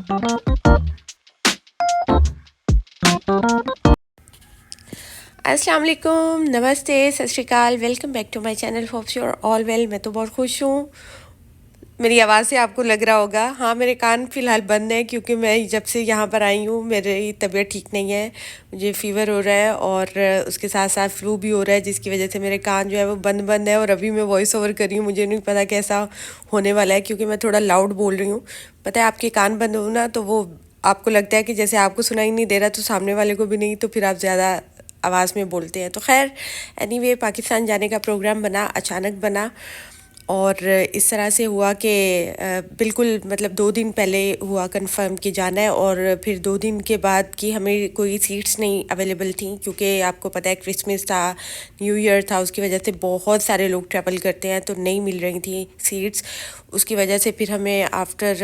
अस्सलाम वालेकुम, नमस्ते, Sat Sri Akal, welcome back to my channel. Hopes you are all well. मैं तो बहुत खुश हूँ। मेरी आवाज़ से आपको लग रहा होगा, हाँ मेरे कान फ़िलहाल बंद हैं क्योंकि मैं जब से यहाँ पर आई हूँ मेरी तबीयत ठीक नहीं है। मुझे फ़ीवर हो रहा है और उसके साथ साथ फ्लू भी हो रहा है, जिसकी वजह से मेरे कान जो है वो बंद बंद है। और अभी मैं वॉइस ओवर कर रही हूँ, मुझे नहीं पता कैसा होने वाला है क्योंकि मैं थोड़ा लाउड बोल रही हूँ। पता है आपके कान बंद हो ना तो वो आपको लगता है कि जैसे आपको सुनाई नहीं दे रहा तो सामने वाले को भी नहीं, तो फिर आप ज़्यादा आवाज़ में बोलते हैं। तो खैर एनीवे, पाकिस्तान जाने का प्रोग्राम बना, अचानक बना और इस तरह से हुआ कि बिल्कुल मतलब 2 दिन पहले हुआ कंफर्म कि जाना है। और फिर 2 दिन के बाद कि हमें कोई सीट्स नहीं अवेलेबल थी क्योंकि आपको पता है क्रिसमस था, न्यू ईयर था, उसकी वजह से बहुत सारे लोग ट्रैवल करते हैं तो नहीं मिल रही थी सीट्स। उसकी वजह से फिर हमें आफ्टर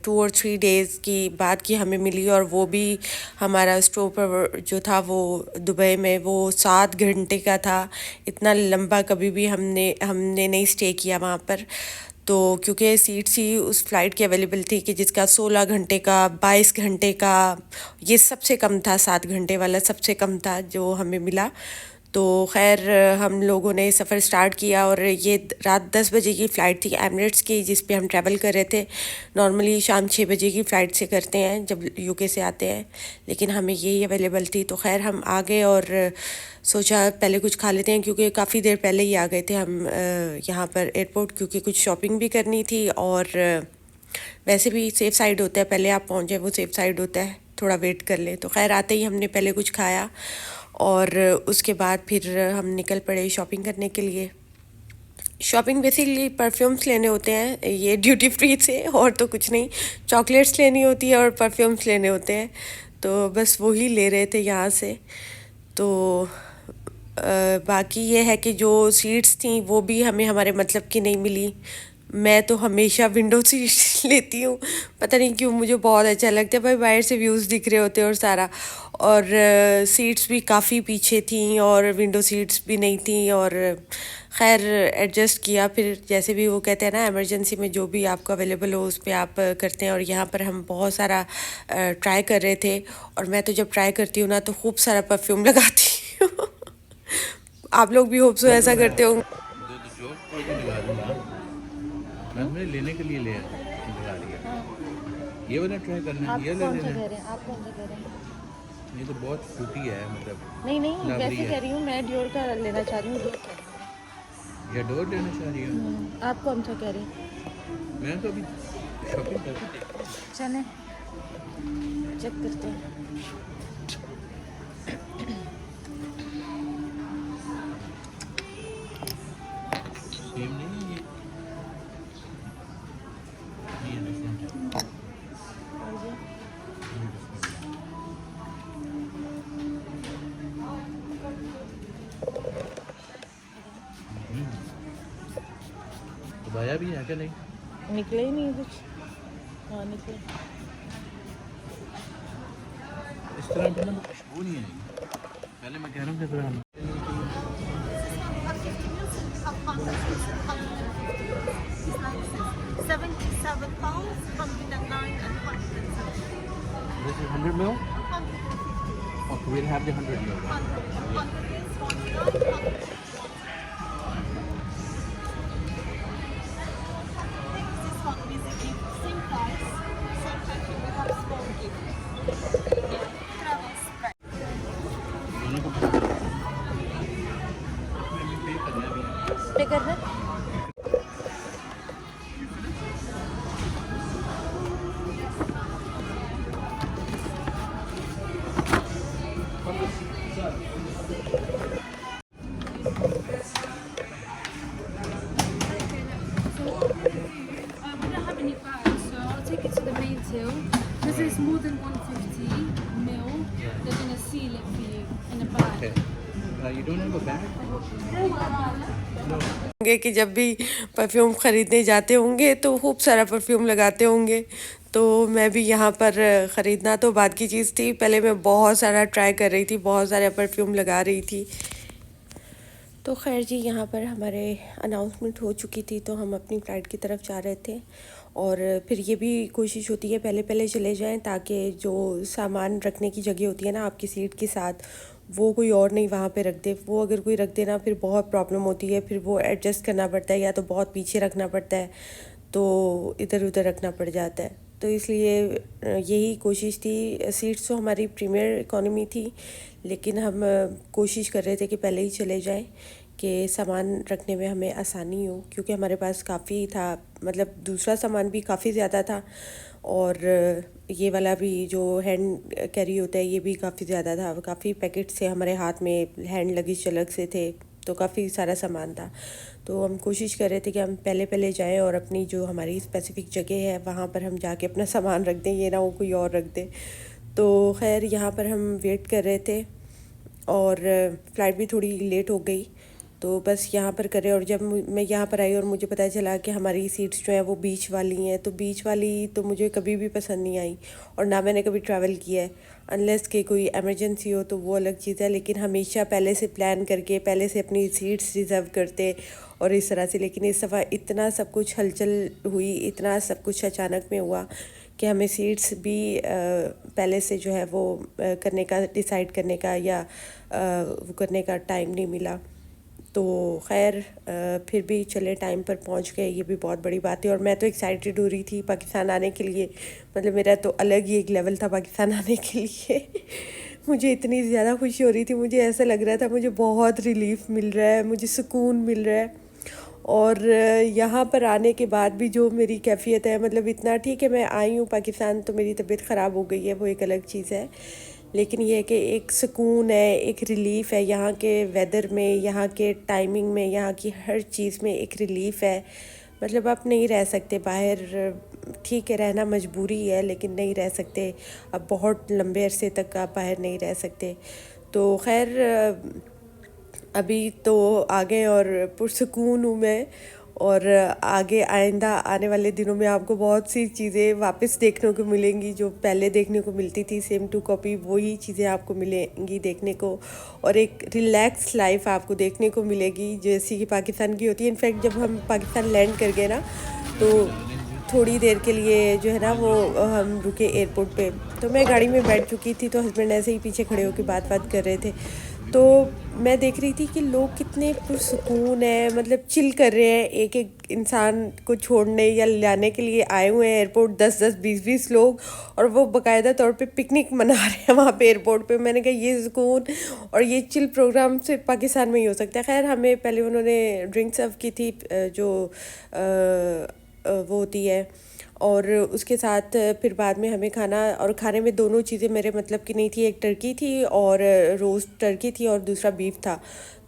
2 और 3 डेज़ की बाद की हमें मिली, और वो भी हमारा स्टॉप जो था वो दुबई में वो 7 घंटे का था। इतना लंबा कभी भी हमने हमने नहीं स्टे किया वहाँ पर। तो क्योंकि सीट्स ही उस फ़्लाइट की अवेलेबल थी कि जिसका 16 घंटे का, 22 घंटे का, ये सबसे कम था, 7 घंटे वाला सबसे कम था जो हमें मिला। तो खैर हम लोगों ने सफ़र स्टार्ट किया और ये रात 10 बजे की फ़्लाइट थी एमिरेट्स की, जिस पे हम ट्रैवल कर रहे थे। नॉर्मली शाम 6 बजे की फ़्लाइट से करते हैं जब यूके से आते हैं, लेकिन हमें यही अवेलेबल थी। तो खैर हम आ गए और सोचा पहले कुछ खा लेते हैं क्योंकि काफ़ी देर पहले ही आ गए थे हम यहाँ पर एयरपोर्ट, क्योंकि कुछ शॉपिंग भी करनी थी। और वैसे भी सेफ़ साइड होता है, पहले आप पहुँच जाए वो सेफ़ साइड होता है, थोड़ा वेट कर ले। तो खैर आते ही हमने पहले कुछ खाया और उसके बाद फिर हम निकल पड़े शॉपिंग करने के लिए। शॉपिंग बेसिकली परफ्यूम्स लेने होते हैं ये ड्यूटी फ्री से, और तो कुछ नहीं। चॉकलेट्स लेनी होती है और परफ्यूम्स लेने होते हैं, तो बस वही ले रहे थे यहाँ से। तो बाकी ये है कि जो सीट्स थी वो भी हमें हमारे मतलब की नहीं मिली। मैं तो हमेशा विंडो सीट लेती हूँ, पता नहीं क्यों, मुझे बहुत अच्छा लगता है भाई, बाहर से व्यूज़ दिख रहे होते हैं और सारा। और सीट्स भी काफ़ी पीछे थी और विंडो सीट्स भी नहीं थी। और खैर एडजस्ट किया फिर, जैसे भी वो कहते हैं ना इमरजेंसी में जो भी आपको अवेलेबल हो उस पर आप करते हैं। और यहाँ पर हम बहुत सारा ट्राई कर रहे थे, और मैं तो जब ट्राई करती हूँ ना तो खूब सारा परफ्यूम लगाती हूँ। आप लोग भी होप सो ऐसा करते हो। जो तो जोक कोई भी लगा दूंगा। मैं तुम्हें लेने के लिए लगा लिया। ये वाला ट्राई करना है, आप ये ले कौन सा लेना कह है। रहे हैं? आप कौन सा कह रहे हैं? ये तो बहुत फ्रूटी है, मतलब नहीं नहीं, फ्लावरी वैसे है। कह रही हूँ, मैं डियोर का लेना चाह रही हूँ, डियोर का। या डोर लेना चाह रही हो? आप कौन सा कह रही हैं? मैं तो अभी शॉपिंग करके देखता हूँ। चलें चेक करते हैं। सेम नहीं है ये डिफरेंट है। और ये ये different है। तो बाया भी है क्या? नहीं, निकले ही नहीं कुछ। हाँ निकले। इस तरह पे ना खुशबू नहीं आएगी। पहले मैं कह रहा हूँ कि थोड़ा this is 100 mil. Okay, we'll have the 100 mil. दोनों को पे करना भी है। पे करना है? We don't have any bags, so I'll take it to the main till. Because it's more than 150 mil, they're going to seal it for you in a bag. Okay. You don't have a bag? No. होंगे कि जब भी perfume ख़रीदने जाते होंगे तो खूब सारा परफ्यूम लगाते होंगे। तो मैं भी यहाँ पर ख़रीदना तो बाद की चीज़ थी, पहले मैं बहुत सारा ट्राई कर रही थी, बहुत सारा परफ्यूम लगा रही थी। तो खैर जी, यहाँ पर हमारे अनाउंसमेंट हो चुकी थी तो हम अपनी फ़्लाइट की तरफ जा रहे थे। और फिर ये भी कोशिश होती है पहले पहले चले जाएं, ताकि जो सामान रखने की जगह होती है ना आपकी सीट के साथ, वो कोई और नहीं वहाँ पे रख दे। वो अगर कोई रख देना फिर बहुत प्रॉब्लम होती है, फिर वो एडजस्ट करना पड़ता है, या तो बहुत पीछे रखना पड़ता है तो इधर उधर रखना पड़ जाता है। तो इसलिए यही कोशिश थी। सीट्स तो हमारी प्रीमियर इकोनॉमी थी, लेकिन हम कोशिश कर रहे थे कि पहले ही चले जाएं कि सामान रखने में हमें आसानी हो, क्योंकि हमारे पास काफ़ी था, मतलब दूसरा सामान भी काफ़ी ज़्यादा था, और ये वाला भी जो हैंड कैरी होता है ये भी काफ़ी ज़्यादा था। काफ़ी पैकेट से हमारे हाथ में, हैंड लगेज अलग से थे, तो काफ़ी सारा सामान था। तो हम कोशिश कर रहे थे कि हम पहले पहले जाएं और अपनी जो हमारी स्पेसिफ़िक जगह है वहाँ पर हम जाके अपना सामान रख दें, ये ना वो कोई और रख दे। तो खैर यहाँ पर हम वेट कर रहे थे, और फ़्लाइट भी थोड़ी लेट हो गई, तो बस यहाँ पर करे। और जब मैं यहाँ पर आई और मुझे पता चला कि हमारी सीट्स जो हैं वो बीच वाली हैं, तो बीच वाली तो मुझे कभी भी पसंद नहीं आई, और ना मैंने कभी ट्रैवल किया है। अनलेस कि कोई इमरजेंसी हो तो वो अलग चीज़ है, लेकिन हमेशा पहले से प्लान करके पहले से अपनी सीट्स रिज़र्व करते और इस तरह से। लेकिन इस दफ़ा इतना सब कुछ हलचल हुई, इतना सब कुछ अचानक में हुआ कि हमें सीट्स भी पहले से जो है वो करने का, डिसाइड करने का या वो करने का टाइम नहीं मिला। तो खैर फिर भी चले टाइम पर पहुंच गए, ये भी बहुत बड़ी बात है। और मैं तो एक्साइटेड हो रही थी पाकिस्तान आने के लिए, मतलब मेरा तो अलग ही एक लेवल था पाकिस्तान आने के लिए। मुझे इतनी ज़्यादा खुशी हो रही थी, मुझे ऐसा लग रहा था मुझे बहुत रिलीफ मिल रहा है, मुझे सुकून मिल रहा है। और यहाँ पर आने के बाद भी जो मेरी कैफियत है, मतलब इतना ठीक है मैं आई हूँ पाकिस्तान तो मेरी तबीयत ख़राब हो गई है, वो एक अलग चीज़ है, लेकिन ये है कि एक सुकून है, एक रिलीफ़ है। यहाँ के वेदर में, यहाँ के टाइमिंग में, यहाँ की हर चीज़ में एक रिलीफ़ है। मतलब आप नहीं रह सकते बाहर, ठीक है रहना मजबूरी है, लेकिन नहीं रह सकते अब, बहुत लंबे अरसे तक आप बाहर नहीं रह सकते। तो खैर अभी तो आ गए और पुरसुकून हूँ मैं। और आगे आइंदा आने वाले दिनों में आपको बहुत सी चीज़ें वापस देखने को मिलेंगी, जो पहले देखने को मिलती थी सेम टू कॉपी, वही चीज़ें आपको मिलेंगी देखने को। और एक रिलैक्स लाइफ आपको देखने को मिलेगी जैसी कि पाकिस्तान की होती है। इनफैक्ट जब हम पाकिस्तान लैंड कर गए ना, तो थोड़ी देर के लिए जो है ना वो हम रुके एयरपोर्ट पे, तो मैं गाड़ी में बैठ चुकी थी, तो हस्बैंड ऐसे ही पीछे खड़े होकर बात कर रहे थे। तो मैं देख रही थी कि लोग कितने पुरसुकून हैं, मतलब चिल कर रहे हैं, एक एक इंसान को छोड़ने या लाने के लिए आए हुए हैं एयरपोर्ट, 10-10 20-20 लोग, और वो बाकायदा तौर पे पिकनिक मना रहे हैं वहाँ पे एयरपोर्ट पे। मैंने कहा ये सुकून और ये चिल प्रोग्राम सिर्फ पाकिस्तान में ही हो सकता है। खैर हमें पहले उन्होंने ड्रिंक सर्व की थी, जो वो होती है, और उसके साथ फिर बाद में हमें खाना, और खाने में दोनों चीज़ें मेरे मतलब की नहीं थी, एक टर्की थी और रोस्ट टर्की थी, और दूसरा बीफ था,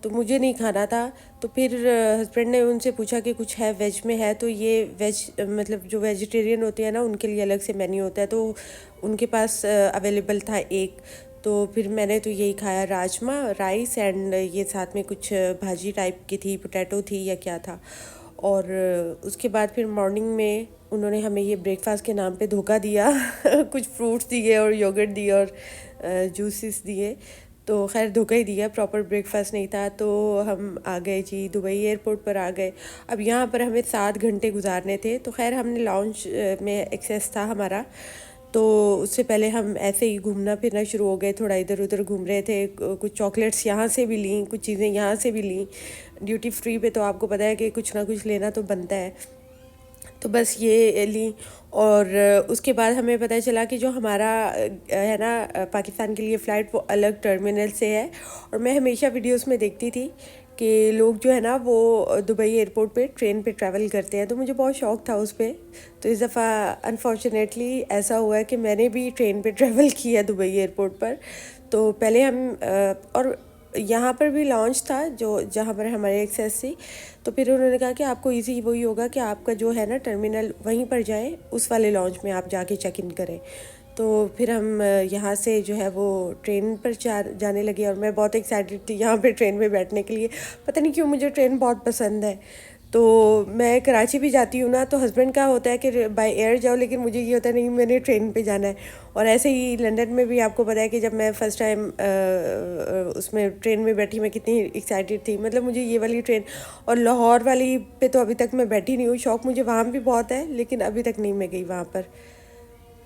तो मुझे नहीं खाना था। तो फिर हस्बैंड ने उनसे पूछा कि कुछ है वेज में है, तो ये वेज मतलब जो वेजिटेरियन होते हैं ना उनके लिए अलग से मेन्यू होता है, तो उनके पास अवेलेबल था एक। तो फिर मैंने तो यही खाया, राजमा राइस, एंड ये साथ में कुछ भाजी टाइप की थी, पोटैटो थी या क्या था। और उसके बाद फिर मॉर्निंग में उन्होंने हमें ये ब्रेकफास्ट के नाम पे धोखा दिया। कुछ फ्रूट्स दिए और योगर्ट दिए और जूसेस दिए, तो खैर धोखा ही दिया, प्रॉपर ब्रेकफास्ट नहीं था। तो हम आ गए जी, दुबई एयरपोर्ट पर आ गए। अब यहाँ पर हमें 7 घंटे गुजारने थे, तो खैर हमने लॉन्च में एक्सेस था हमारा, तो उससे पहले हम ऐसे ही घूमना फिरना शुरू हो गए, थोड़ा इधर उधर घूम रहे थे। कुछ चॉकलेट्स यहाँ से भी लीं, कुछ चीज़ें यहाँ से भी लीं। ड्यूटी फ्री पे तो आपको पता है कि कुछ ना कुछ लेना तो बनता है, तो बस ये ली। और उसके बाद हमें पता चला कि जो हमारा है ना पाकिस्तान के लिए फ़्लाइट, वो अलग टर्मिनल से है। और मैं हमेशा वीडियोस में देखती थी कि लोग जो है ना वो दुबई एयरपोर्ट पे ट्रेन पे ट्रैवल करते हैं, तो मुझे बहुत शौक़ था उस पर। तो इस दफ़ा अनफॉर्चुनेटली ऐसा हुआ है कि मैंने भी ट्रेन पे ट्रैवल किया दुबई एयरपोर्ट पर। तो पहले हम और यहाँ पर भी लॉन्च था जो जहाँ पर हमारे एक्सेस थी, तो फिर उन्होंने कहा कि आपको इजी वही होगा कि आपका जो है ना टर्मिनल वहीं पर जाए, उस वाले लॉन्च में आप जाके चेक इन करें। तो फिर हम यहाँ से जो है वो ट्रेन पर जाने लगे, और मैं बहुत एक्साइटेड थी यहाँ पे ट्रेन में बैठने के लिए। पता नहीं क्यों मुझे ट्रेन बहुत पसंद है, तो मैं कराची भी जाती हूँ ना, तो हस्बैंड का होता है कि बाय एयर जाओ, लेकिन मुझे ये होता है नहीं, मैंने ट्रेन पे जाना है। और ऐसे ही लंदन में भी आपको पता है कि जब मैं फ़र्स्ट टाइम उसमें ट्रेन में बैठी, मैं कितनी एक्साइटेड थी। मतलब मुझे ये वाली ट्रेन और लाहौर वाली पे तो अभी तक मैं बैठी नहीं हूँ। शौक़ मुझे वहाँ भी बहुत है, लेकिन अभी तक नहीं मैं गई वहाँ पर।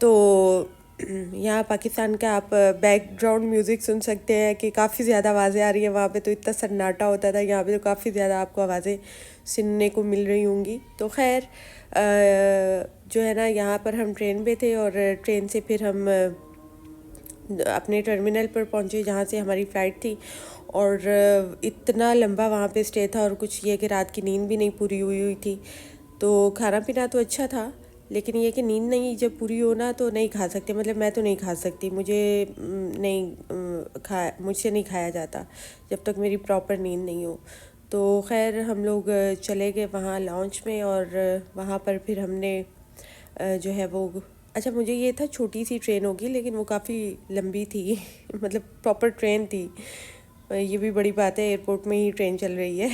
तो यहाँ पाकिस्तान का आप बैकग्राउंड म्यूज़िक सुन सकते हैं कि काफ़ी ज़्यादा आवाज़ें आ रही हैं। वहाँ पे तो इतना सन्नाटा होता था, यहाँ पे तो काफ़ी ज़्यादा आपको आवाज़ें सुनने को मिल रही होंगी। तो खैर जो है ना, यहाँ पर हम ट्रेन पे थे और ट्रेन से फिर हम अपने टर्मिनल पर पहुँचे जहाँ से हमारी फ़्लाइट थी। और इतना लंबा वहाँ पे स्टे था, और कुछ ये कि रात की नींद भी नहीं पूरी हुई थी। तो खाना पीना तो अच्छा था, लेकिन ये कि नींद नहीं जब पूरी हो ना तो नहीं खा सकते। मतलब मैं तो नहीं खा सकती, मुझे मुझसे नहीं खाया जाता जब तक मेरी प्रॉपर नींद नहीं हो। तो खैर हम लोग चले गए वहाँ लॉन्च में, और वहाँ पर फिर हमने जो है वो, अच्छा मुझे ये था छोटी सी ट्रेन होगी, लेकिन वो काफ़ी लंबी थी मतलब प्रॉपर ट्रेन थी। ये भी बड़ी बात है, एयरपोर्ट में ही ट्रेन चल रही है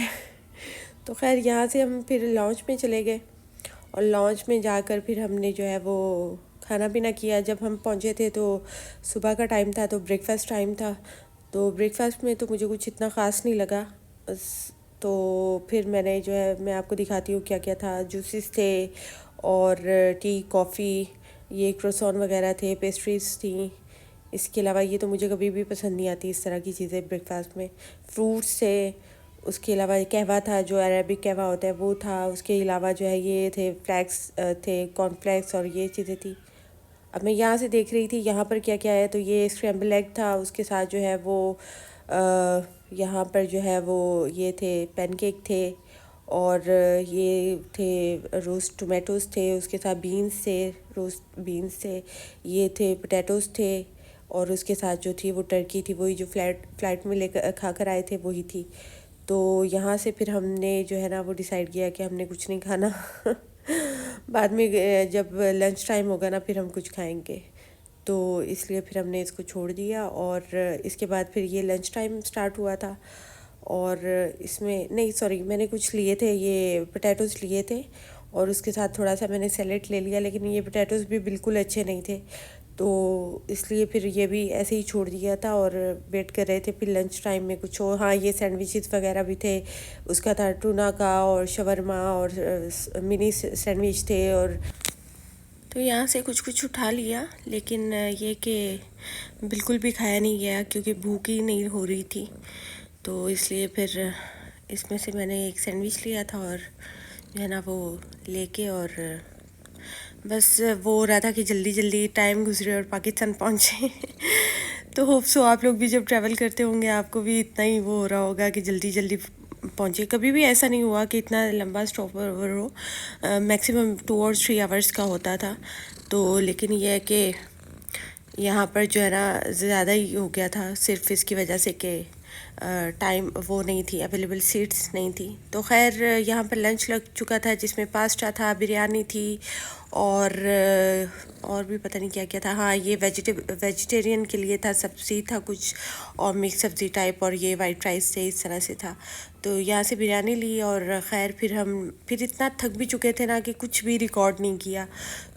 तो खैर यहाँ से हम फिर लॉन्च में चले गए, और लॉन्च में जाकर फिर हमने जो है वो खाना पीना किया। जब हम पहुँचे थे तो सुबह का टाइम था, तो ब्रेकफास्ट टाइम था। तो ब्रेकफास्ट में तो मुझे कुछ इतना ख़ास नहीं लगा। तो फिर मैंने जो है, मैं आपको दिखाती हूँ क्या क्या था। जूसेस थे और टी, कॉफ़ी, ये क्रोसॉन वगैरह थे, पेस्ट्रीज़ थी। इसके अलावा ये तो मुझे कभी भी पसंद नहीं आती इस तरह की चीज़ें ब्रेकफास्ट में। फ्रूट्स थे, उसके अलावा कहवा था, जो अरेबिक कहवा होता है वो था। उसके अलावा जो है ये थे फ्लैक्स थे, कॉर्नफ्लैक्स, और ये चीज़ें थी। अब मैं यहाँ से देख रही थी यहाँ पर क्या क्या है। तो ये स्क्रैम्बल एग था, उसके साथ जो है वो यहाँ पर जो है वो ये थे पैनकेक थे, और ये थे रोस्ट टोमेटोज़ थे, उसके साथ बीन्स थे, रोस्ट बीन्स थे, ये थे पोटैटोज़ थे, और उसके साथ जो थी वो टर्की थी, वही जो फ़्लाइट में लेकर खा कर आए थे वही थी। तो यहाँ से फिर हमने जो है ना वो डिसाइड किया कि हमने कुछ नहीं खाना बाद में जब लंच टाइम होगा ना फिर हम कुछ खाएंगे। तो इसलिए फिर हमने इसको छोड़ दिया, और इसके बाद फिर ये लंच टाइम स्टार्ट हुआ था। और इसमें नहीं, सॉरी, मैंने कुछ लिए थे, ये पोटैटोज़ लिए थे, और उसके साथ थोड़ा सा मैंने सैलेड ले लिया, लेकिन ये पोटैटोज़ भी बिल्कुल अच्छे नहीं थे। तो इसलिए फिर ये भी ऐसे ही छोड़ दिया था, और वेट कर रहे थे फिर लंच टाइम में कुछ हो। हाँ, ये सैंडविचेस वगैरह भी थे, उसका था टूना का, और शवरमा, और मिनी सैंडविच थे। और तो यहाँ से कुछ कुछ उठा लिया, लेकिन ये कि बिल्कुल भी खाया नहीं गया क्योंकि भूख ही नहीं हो रही थी। तो इसलिए फिर इसमें से मैंने एक सैंडविच लिया था, और जो है ना वो लेके, और बस वो हो रहा था कि जल्दी जल्दी टाइम गुजरे और पाकिस्तान पहुँचे तो होप सो आप लोग भी जब ट्रैवल करते होंगे आपको भी इतना ही वो हो रहा होगा कि जल्दी जल्दी पहुँचे। कभी भी ऐसा नहीं हुआ कि इतना लंबा स्टॉप ओवर हो, मैक्सिमम 2 और 3 आवर्स का होता था। तो लेकिन ये है कि यहाँ पर जो है ना ज़्यादा ही हो गया था, सिर्फ इसकी वजह से कि टाइम वो नहीं थी, अवेलेबल सीट्स नहीं थी। तो खैर यहाँ पर लंच लग चुका था, जिसमें पास्ता था, बिरयानी थी, और भी पता नहीं क्या क्या था। हाँ, ये वेजिटेरियन के लिए था, सब्ज़ी था कुछ, और मिक्स सब्ज़ी टाइप, और ये वाइट राइस थे, इस तरह से था। तो यहाँ से बिरयानी ली, और ख़ैर फिर इतना थक भी चुके थे ना कि कुछ भी रिकॉर्ड नहीं किया।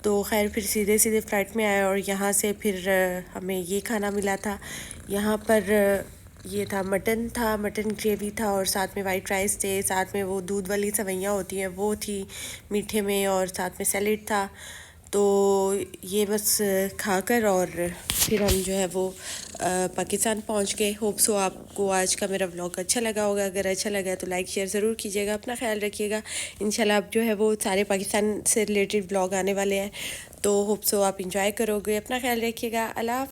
तो खैर फिर सीधे सीधे फ़्लाइट में आए, और यहाँ से फिर हमें ये खाना मिला था। यहाँ पर ये था मटन ग्रेवी था, और साथ में वाइट राइस थे, साथ में वो दूध वाली सेवइयाँ होती हैं वो थी मीठे में, और साथ में सैलेड था। तो ये बस खाकर और फिर हम जो है वो पाकिस्तान पहुंच गए। होप सो आपको आज का मेरा व्लॉग अच्छा लगा होगा। अगर अच्छा लगा तो लाइक शेयर ज़रूर कीजिएगा, अपना ख्याल रखिएगा। इंशाल्लाह अब जो है वो सारे पाकिस्तान से रिलेटेड व्लॉग आने वाले हैं, तो होप सो आप इंजॉय करोगे। अपना ख्याल रखिएगा। अल्लाह।